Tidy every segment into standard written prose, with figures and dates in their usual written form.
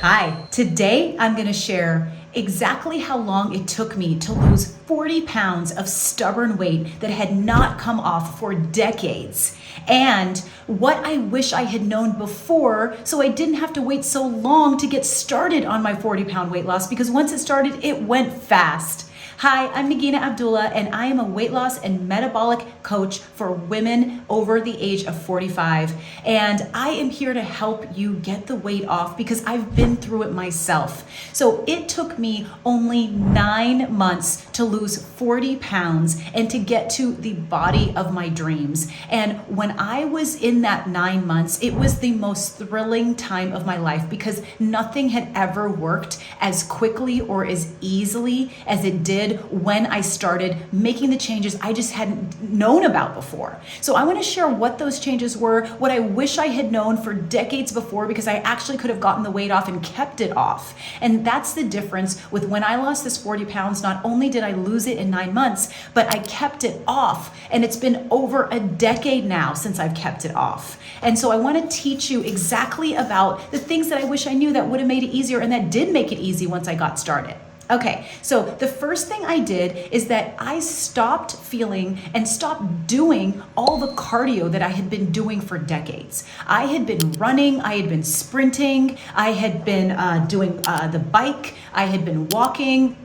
Hi, today I'm going to share exactly how long it took me to lose 40 pounds of stubborn weight that had not come off for decades, and what I wish I had known before so I didn't have to wait so long to get started on my 40-pound weight loss, because once it started, it went fast. Hi, I'm Nagina Abdullah, and I am a weight loss and metabolic coach for women over the age of 45. And I am here to help you get the weight off because I've been through it myself. So it took me only 9 months to lose 40 pounds and to get to the body of my dreams. And when I was in that 9 months, it was the most thrilling time of my life because nothing had ever worked as quickly or as easily as it did when I started making the changes I just hadn't known about before. So I want to share what those changes were, what I wish I had known for decades before, because I actually could have gotten the weight off and kept it off. And that's the difference with when I lost this 40 pounds. Not only did I lose it in 9 months, but I kept it off. And it's been over a decade now since I've kept it off. And so I want to teach you exactly about the things that I wish I knew that would have made it easier and that did make it easy once I got started. Okay, so the first thing I did is that I stopped feeling and stopped doing all the cardio that I had been doing for decades. I had been running, I had been sprinting, I had been doing the bike, I had been walking.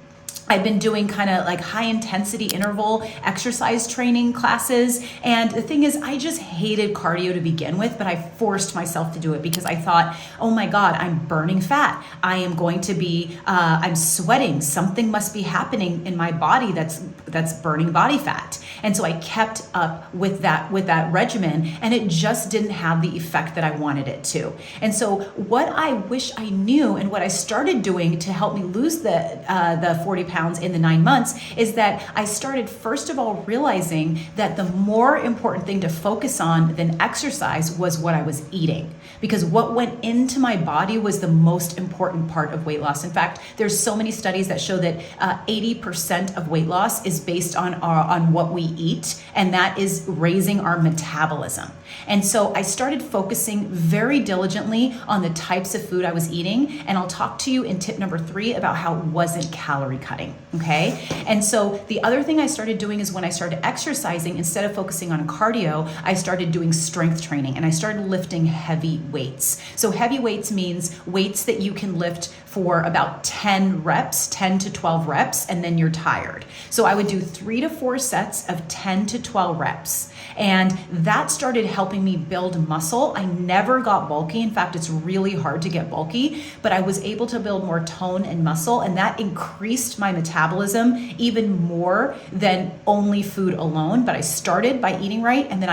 I've been doing kind of like high intensity interval exercise training classes. And the thing is, I just hated cardio to begin with, but I forced myself to do it because I thought, oh my God, I'm burning fat. I am going to be, I'm sweating. Something must be happening in my body that's burning body fat. And so I kept up with that regimen, and it just didn't have the effect that I wanted it to. And so what I wish I knew and what I started doing to help me lose the 40 pounds in the 9 months is that I started, first of all, realizing that the more important thing to focus on than exercise was what I was eating, because what went into my body was the most important part of weight loss. In fact, there's so many studies that show that 80% of weight loss is based on what we eat, and that is raising our metabolism. And so I started focusing very diligently on the types of food I was eating, and I'll talk to you in tip number 3 about how it wasn't calorie cutting, okay? And so the other thing I started doing is when I started exercising, instead of focusing on cardio, I started doing strength training, and I started lifting heavy weights. So heavy weights means weights that you can lift for about 10 reps, 10 to 12 reps, and then you're tired. So I would do 3 to 4 sets of 10 to 12 reps. And that started helping me build muscle. I never got bulky. In fact, it's really hard to get bulky, but I was able to build more tone and muscle, and that increased my metabolism even more than only food alone. But I started by eating right, and then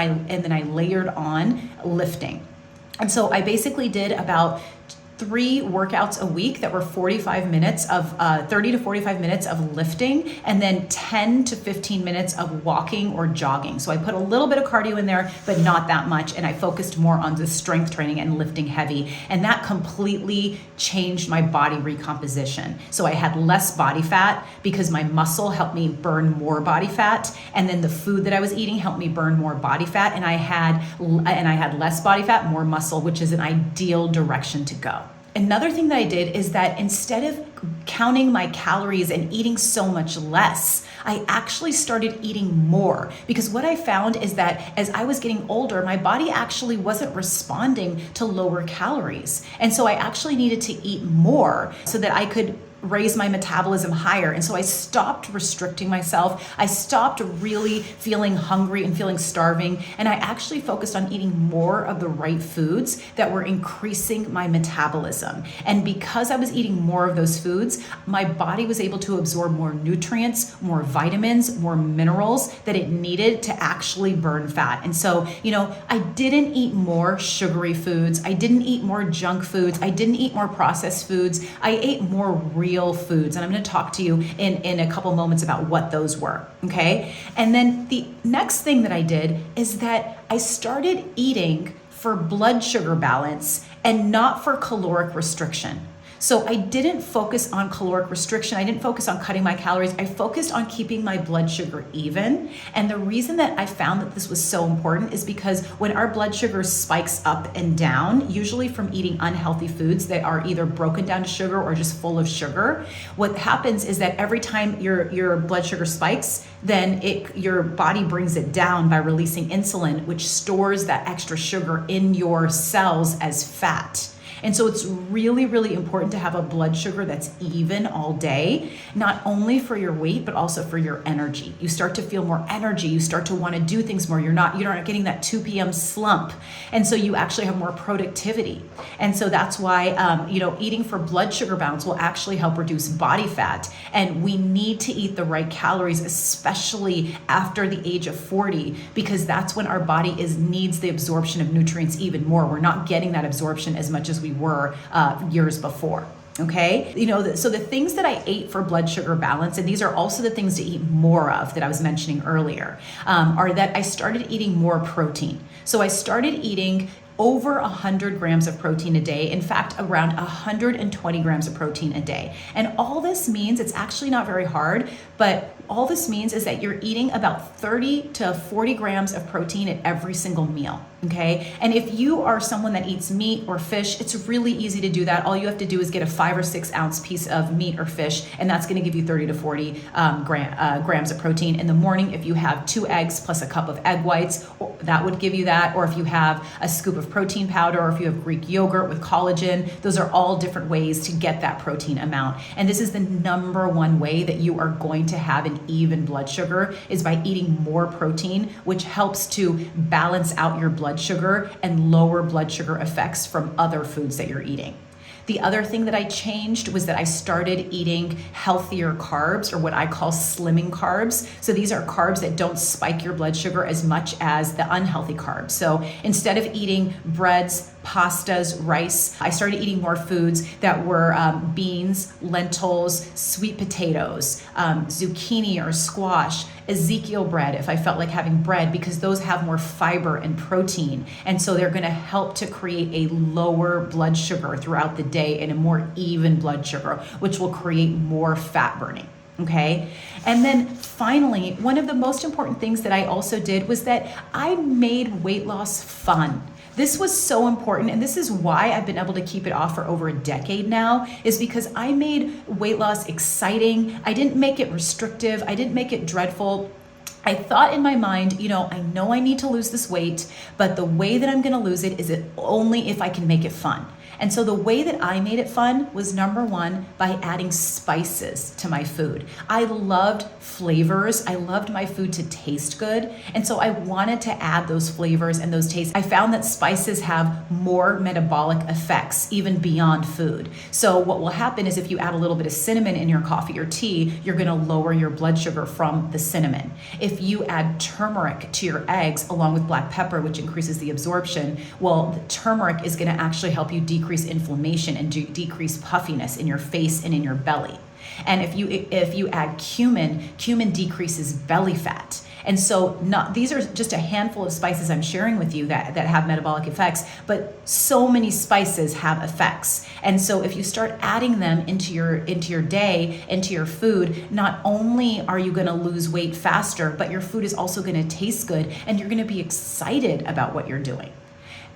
I layered on lifting. And so I basically did about 3 workouts a week that were 45 minutes of 30 to 45 minutes of lifting, and then 10 to 15 minutes of walking or jogging. So I put a little bit of cardio in there, but not that much. And I focused more on the strength training and lifting heavy. And that completely changed my body recomposition. So I had less body fat because my muscle helped me burn more body fat. And then the food that I was eating helped me burn more body fat. And I had less body fat, more muscle, which is an ideal direction to go. Another thing that I did is that instead of counting my calories and eating so much less, I actually started eating more, because what I found is that as I was getting older, my body actually wasn't responding to lower calories. And so I actually needed to eat more so that I could raise my metabolism higher. And so I stopped restricting myself. I stopped really feeling hungry and feeling starving. And I actually focused on eating more of the right foods that were increasing my metabolism. And because I was eating more of those foods, my body was able to absorb more nutrients, more vitamins, more minerals that it needed to actually burn fat. And so, I didn't eat more sugary foods. I didn't eat more junk foods. I didn't eat more processed foods. I ate more real foods. And I'm going to talk to you in a couple moments about what those were. Okay. And then the next thing that I did is that I started eating for blood sugar balance and not for caloric restriction. So I didn't focus on caloric restriction. I didn't focus on cutting my calories. I focused on keeping my blood sugar even. And the reason that I found that this was so important is because when our blood sugar spikes up and down, usually from eating unhealthy foods that are either broken down to sugar or just full of sugar, what happens is that every time your blood sugar spikes, then your body brings it down by releasing insulin, which stores that extra sugar in your cells as fat. And so it's really, really important to have a blood sugar that's even all day, not only for your weight, but also for your energy. You start to feel more energy. You start to want to do things more. You're not getting that 2 p.m. slump. And so you actually have more productivity. And so that's why, eating for blood sugar balance will actually help reduce body fat. And we need to eat the right calories, especially after the age of 40, because that's when our body needs the absorption of nutrients even more. We're not getting that absorption as much as we were years before. Okay. So the things that I ate for blood sugar balance, and these are also the things to eat more of that I was mentioning earlier, are that I started eating more protein. So I started eating over 100 grams of protein a day. In fact, around 120 grams of protein a day. And all this means, it's actually not very hard, but all this means is that you're eating about 30 to 40 grams of protein at every single meal. Okay. And if you are someone that eats meat or fish, it's really easy to do that. All you have to do is get a 5 or 6 ounce piece of meat or fish, and that's going to give you 30 to 40 grams of protein. In the morning, if you have 2 eggs plus a cup of egg whites, that would give you that. Or if you have a scoop of protein powder, or if you have Greek yogurt with collagen, those are all different ways to get that protein amount. And this is the number one way that you are going to have an even blood sugar, is by eating more protein, which helps to balance out your blood sugar and lower blood sugar effects from other foods that you're eating. The other thing that I changed was that I started eating healthier carbs, or what I call slimming carbs. So these are carbs that don't spike your blood sugar as much as the unhealthy carbs. So instead of eating breads, pastas, rice, I started eating more foods that were beans, lentils, sweet potatoes, zucchini or squash, Ezekiel bread if I felt like having bread, because those have more fiber and protein. And so they're going to help to create a lower blood sugar throughout the day and a more even blood sugar, which will create more fat burning. Okay. And then finally, one of the most important things that I also did was that I made weight loss fun. This was so important, and this is why I've been able to keep it off for over a decade now, is because I made weight loss exciting. I didn't make it restrictive. I didn't make it dreadful. I thought in my mind, I know I need to lose this weight, but the way that I'm going to lose it is only if I can make it fun. And so the way that I made it fun was, number one, by adding spices to my food. I loved flavors. I loved my food to taste good. And so I wanted to add those flavors and those tastes. I found that spices have more metabolic effects even beyond food. So what will happen is if you add a little bit of cinnamon in your coffee or tea, you're going to lower your blood sugar from the cinnamon. If you add turmeric to your eggs along with black pepper, which increases the absorption, well, the turmeric is going to actually help you decrease inflammation and decrease puffiness in your face and in your belly. And if you add cumin decreases belly fat. And so these are just a handful of spices I'm sharing with you that have metabolic effects, but so many spices have effects. And so if you start adding them into your day, into your food, not only are you going to lose weight faster, but your food is also going to taste good, and you're going to be excited about what you're doing.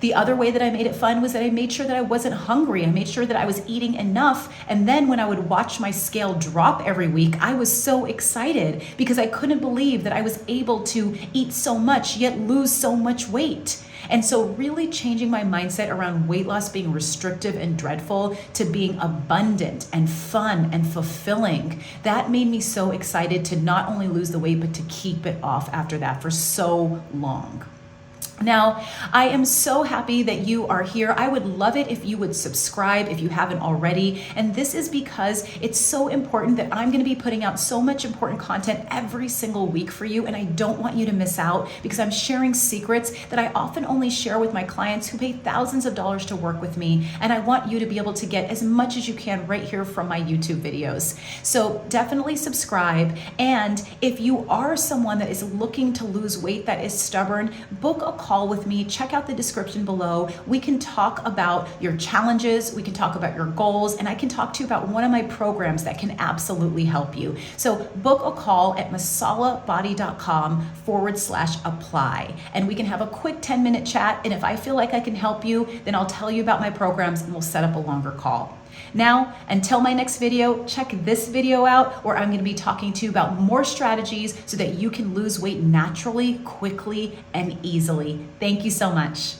The other way that I made it fun was that I made sure that I wasn't hungry. I made sure that I was eating enough. And then when I would watch my scale drop every week, I was so excited because I couldn't believe that I was able to eat so much yet lose so much weight. And so really changing my mindset around weight loss being restrictive and dreadful to being abundant and fun and fulfilling, that made me so excited to not only lose the weight, but to keep it off after that for so long. Now, I am so happy that you are here. I would love it if you would subscribe if you haven't already. And this is because it's so important that I'm going to be putting out so much important content every single week for you. And I don't want you to miss out because I'm sharing secrets that I often only share with my clients who pay thousands of dollars to work with me. And I want you to be able to get as much as you can right here from my YouTube videos. So definitely subscribe. And if you are someone that is looking to lose weight that is stubborn, book a call with me, check out the description below. We can talk about your challenges, we can talk about your goals, and I can talk to you about one of my programs that can absolutely help you. So book a call at masalabody.com/apply, and we can have a quick 10-minute chat. And if I feel like I can help you, then I'll tell you about my programs and we'll set up a longer call. Now, until my next video, check this video out where I'm going to be talking to you about more strategies so that you can lose weight naturally, quickly, and easily. Thank you so much.